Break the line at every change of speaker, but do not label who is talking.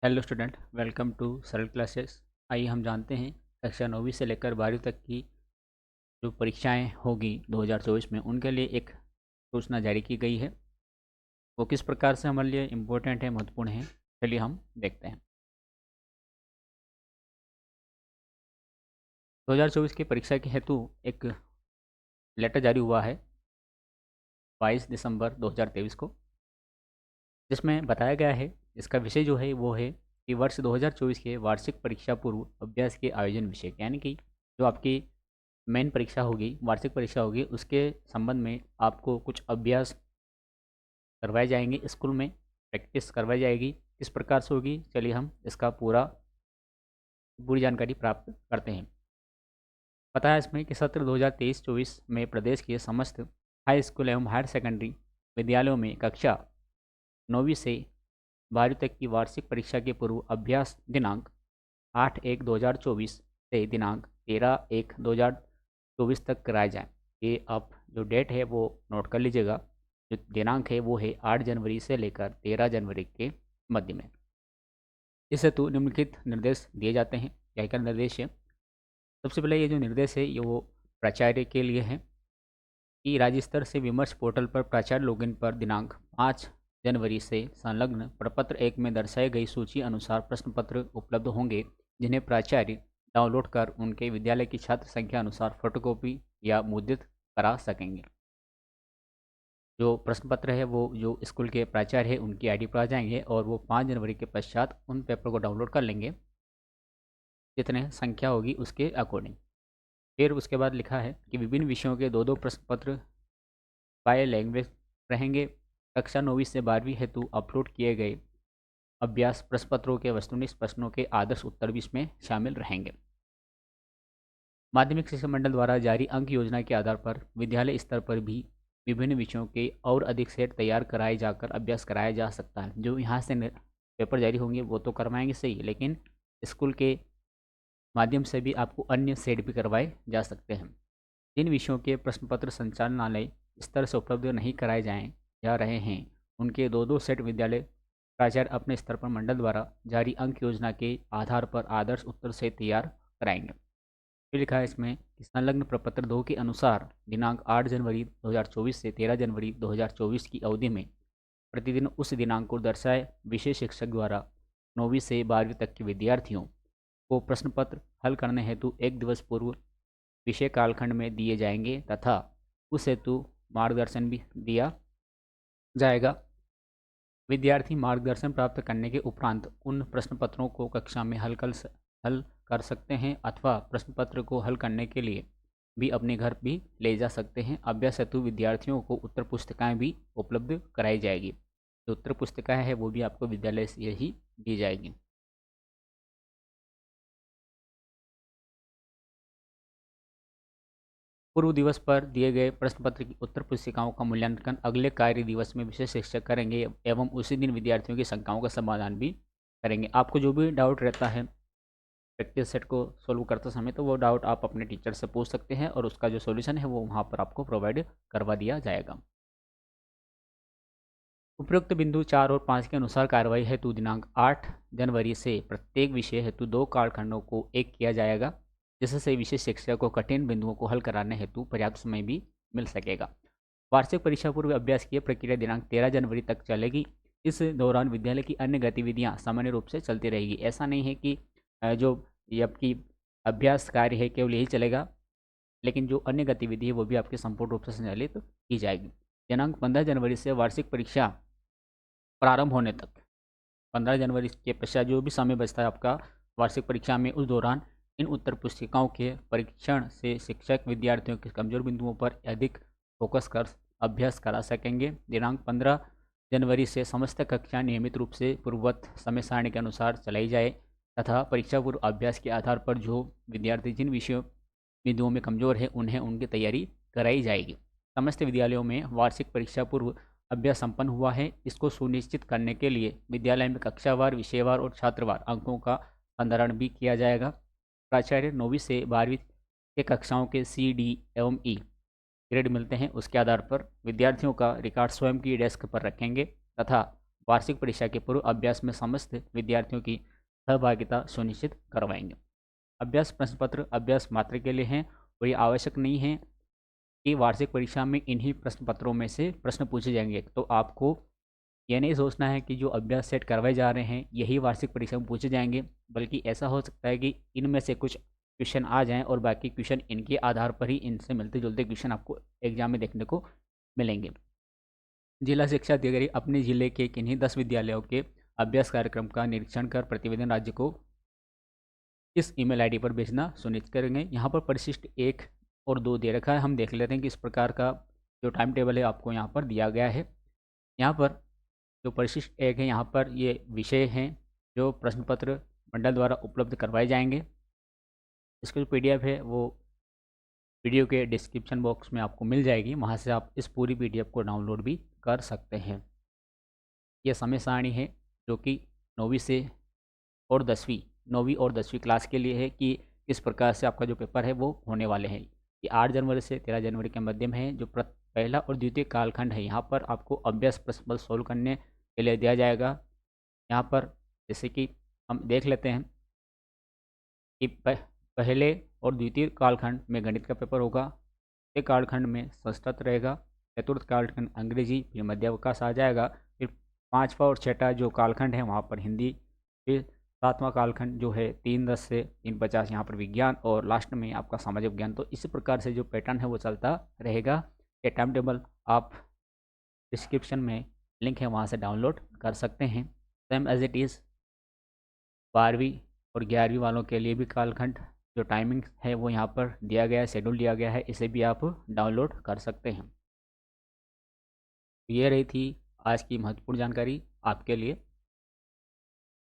Hello student, welcome to सरल classes. आइए हम जानते हैं कक्षा 9वीं से लेकर 12वीं तक की जो परीक्षाएं होगी 2024 में उनके लिए एक सूचना जारी की गई है। वो किस प्रकार से हमारे लिए इम्पोर्टेंट है, महत्वपूर्ण है, चलिए हम देखते हैं। 2024 की परीक्षा के हेतु एक लेटर जारी हुआ है 22 दिसंबर 2023 को, जिसमें बताया गया है, इसका विषय जो है वो है कि वर्ष 2024 के वार्षिक परीक्षा पूर्व अभ्यास के आयोजन विषय, यानी कि जो आपकी मेन परीक्षा होगी, वार्षिक परीक्षा होगी, उसके संबंध में आपको कुछ अभ्यास करवाए जाएंगे, स्कूल में प्रैक्टिस करवाई जाएगी। किस प्रकार से होगी, चलिए हम इसका पूरी जानकारी प्राप्त करते हैं। पता है इसमें कि सत्र 2023-24 में प्रदेश के समस्त हाई स्कूल एवं हायर सेकेंडरी विद्यालयों में कक्षा 9वीं से 12वीं तक की वार्षिक परीक्षा के पूर्व अभ्यास दिनांक 8/1/2024 से दिनांक 13/1/2024 तक कराए जाएँ। ये आप जो डेट है वो नोट कर लीजिएगा। जो दिनांक है वो है 8 जनवरी से लेकर 13 जनवरी के मध्य में। इस हेतु निम्नलिखित निर्देश दिए जाते हैं। क्या-क्या निर्देश है? सबसे पहले ये जो निर्देश है ये वो प्राचार्य के लिए है कि राज्य स्तर से विमर्श पोर्टल पर प्राचार्य लॉगिन पर दिनांक 5 जनवरी से संलग्न प्रपत्र 1 में दर्शाई गई सूची अनुसार प्रश्न पत्र उपलब्ध होंगे, जिन्हें प्राचार्य डाउनलोड कर उनके विद्यालय की छात्र संख्या अनुसार फोटोकॉपी या मुद्रित करा सकेंगे। जो प्रश्न पत्र है वो जो स्कूल के प्राचार्य है उनकी आईडी पर आ जाएंगे और वो 5 जनवरी के पश्चात उन पेपर को डाउनलोड कर लेंगे, जितने संख्या होगी उसके अकॉर्डिंग। फिर उसके बाद लिखा है कि विभिन्न विषयों के दो दो प्रश्न पत्र बाय लैंग्वेज रहेंगे। कक्षा 9वीं से 12वीं हेतु अपलोड किए गए अभ्यास प्रश्न पत्रों के वस्तुनिष्ठ प्रश्नों के आदर्श उत्तर भी इसमें शामिल रहेंगे। माध्यमिक शिक्षा मंडल द्वारा जारी अंक योजना के आधार पर विद्यालय स्तर पर भी विभिन्न विषयों के और अधिक सेट तैयार कराए जाकर अभ्यास कराया जा सकता है। जो यहाँ से पेपर जारी होंगे वो तो करवाएंगे सही, लेकिन स्कूल के माध्यम से भी आपको अन्य सेट भी करवाए जा सकते हैं। जिन विषयों के प्रश्न पत्र संचालनालय स्तर से उपलब्ध नहीं कराए जाएँ जा रहे हैं, उनके दो दो सेट विद्यालय प्राचार्य अपने स्तर पर मंडल द्वारा जारी अंक योजना के आधार पर आदर्श उत्तर से तैयार कराएंगे। फिर लिखा है इसमें कि संलग्न प्रपत्र 2 के अनुसार दिनांक 8 जनवरी 2024 से 13 जनवरी 2024 की अवधि में प्रतिदिन उस दिनांक को दर्शाए विषय शिक्षक द्वारा 9वीं से 12वीं तक के विद्यार्थियों को प्रश्न पत्र हल करने हेतु एक दिवस पूर्व विषय कालखंड में दिए जाएंगे तथा उस हेतु मार्गदर्शन भी दिया जाएगा। विद्यार्थी मार्गदर्शन प्राप्त करने के उपरांत उन प्रश्न पत्रों को कक्षा में हल कर सकते हैं अथवा प्रश्न पत्र को हल करने के लिए भी अपने घर भी ले जा सकते हैं। अभ्यास हेतु विद्यार्थियों को उत्तर पुस्तिकाएं भी उपलब्ध कराई जाएगी। जो उत्तर पुस्तिकाएं है वो भी आपको विद्यालय से ही दी जाएगी। पूर्व दिवस पर दिए गए प्रश्न पत्र की उत्तर पुस्तिकाओं का मूल्यांकन अगले कार्य दिवस में विषय शिक्षक करेंगे एवं उसी दिन विद्यार्थियों की शंकाओं का समाधान भी करेंगे। आपको जो भी डाउट रहता है प्रैक्टिस सेट को सोल्व करते समय, तो वो डाउट आप अपने टीचर से पूछ सकते हैं और उसका जो सॉल्यूशन है वो वहाँ पर आपको प्रोवाइड करवा दिया जाएगा। उपरोक्त बिंदु 4 और 5 के अनुसार कार्रवाई हेतु दिनांक 8 जनवरी से प्रत्येक विषय हेतु 2 कालखंडों को एक किया जाएगा, जिससे विषय शिक्षक को कठिन बिंदुओं को हल कराने हेतु पर्याप्त समय भी मिल सकेगा। वार्षिक परीक्षा पूर्व अभ्यास की प्रक्रिया दिनांक 13 जनवरी तक चलेगी। इस दौरान विद्यालय की अन्य गतिविधियां सामान्य रूप से चलती रहेगी। ऐसा नहीं है कि जो ये आपकी अभ्यास कार्य है केवल यही चलेगा, लेकिन जो अन्य गतिविधि है वो भी आपके संपूर्ण रूप से संचालित की जाएगी। दिनांक 15 जनवरी से वार्षिक परीक्षा प्रारंभ होने तक, 15 जनवरी के पश्चात जो भी समय बचता है आपका वार्षिक परीक्षा में, उस दौरान इन उत्तर पुस्तिकाओं के परीक्षण से शिक्षक विद्यार्थियों के कमजोर बिंदुओं पर अधिक फोकस कर अभ्यास करा सकेंगे। दिनांक 15 जनवरी से समस्त कक्षा नियमित रूप से पूर्ववत समय सारणी के अनुसार चलाई जाए तथा परीक्षा पूर्व अभ्यास के आधार पर जो विद्यार्थी जिन विषयों बिंदुओं में कमजोर है उन्हें उनकी तैयारी कराई जाएगी। समस्त विद्यालयों में वार्षिक परीक्षा पूर्व अभ्यास संपन्न हुआ है। इसको सुनिश्चित करने के लिए विद्यालय में कक्षावार, विषयवार और छात्रवार अंकों का संधारण भी किया जाएगा। प्राचार्य 9वीं से 12वीं के कक्षाओं के सी, डी एवं ई ग्रेड मिलते हैं, उसके आधार पर विद्यार्थियों का रिकॉर्ड स्वयं की डेस्क पर रखेंगे तथा वार्षिक परीक्षा के पूर्व अभ्यास में समस्त विद्यार्थियों की सहभागिता सुनिश्चित करवाएंगे। अभ्यास प्रश्न पत्र अभ्यास मात्र के लिए हैं और ये आवश्यक नहीं है कि वार्षिक परीक्षा में इन्हीं प्रश्न पत्रों में से प्रश्न पूछे जाएंगे। तो आपको ये नहीं सोचना है कि जो अभ्यास सेट करवाए जा रहे हैं यही वार्षिक परीक्षा में पूछे जाएंगे, बल्कि ऐसा हो सकता है कि इनमें से कुछ क्वेश्चन आ जाएं और बाकी क्वेश्चन इनके आधार पर ही इनसे मिलते जुलते क्वेश्चन आपको एग्जाम में देखने को मिलेंगे। जिला शिक्षा अधिकारी अपने जिले के किन्हीं 10 विद्यालयों के अभ्यास कार्यक्रम का निरीक्षण कर प्रतिवेदन राज्य को इस ईमेल आईडी पर भेजना सुनिश्चित करेंगे। यहाँ पर परिशिष्ट 1 और 2 दे रखा है, हम देख लेते हैं कि इस प्रकार का जो टाइम टेबल है आपको यहाँ पर दिया गया है। यहाँ पर जो परिशिष्ट 1 है, यहाँ पर ये विषय हैं जो प्रश्न पत्र मंडल द्वारा उपलब्ध करवाए जाएंगे। इसकी जो PDF है वो वीडियो के डिस्क्रिप्शन बॉक्स में आपको मिल जाएगी, वहाँ से आप इस पूरी PDF को डाउनलोड भी कर सकते हैं। यह समय सारणी है जो कि 9वीं से और 10वीं 9वीं और 10वीं क्लास के लिए है कि किस प्रकार से आपका जो पेपर है वो होने वाले हैं। ये 8 जनवरी से 13 जनवरी के मध्य में है। जो पहला और द्वितीय कालखंड है, यहाँ पर आपको अभ्यास प्रश्न पत्र सोल्व करने के लिए दिया जाएगा। यहाँ पर जैसे कि हम देख लेते हैं कि पहले और द्वितीय कालखंड में गणित का पेपर होगा, तृतीय कालखंड में संस्कृत रहेगा, चतुर्थ कालखंड अंग्रेजी, फिर मध्यावकाश आ जाएगा, फिर पाँचवा और छठा जो कालखंड है वहाँ पर हिंदी, फिर सातवां कालखंड जो है 3:10 से 3:50 यहाँ पर विज्ञान, और लास्ट में आपका सामाजिक विज्ञान। तो इसी प्रकार से जो पैटर्न है वो चलता रहेगा। ये टाइम टेबल आप डिस्क्रिप्शन में लिंक है वहाँ से डाउनलोड कर सकते हैं। सेम एज इट इज़ 12वीं और 11वीं वालों के लिए भी कालखंड जो टाइमिंग है वो यहाँ पर दिया गया है, शेड्यूल दिया गया है, इसे भी आप डाउनलोड कर सकते हैं। ये रही थी आज की महत्वपूर्ण जानकारी आपके लिए।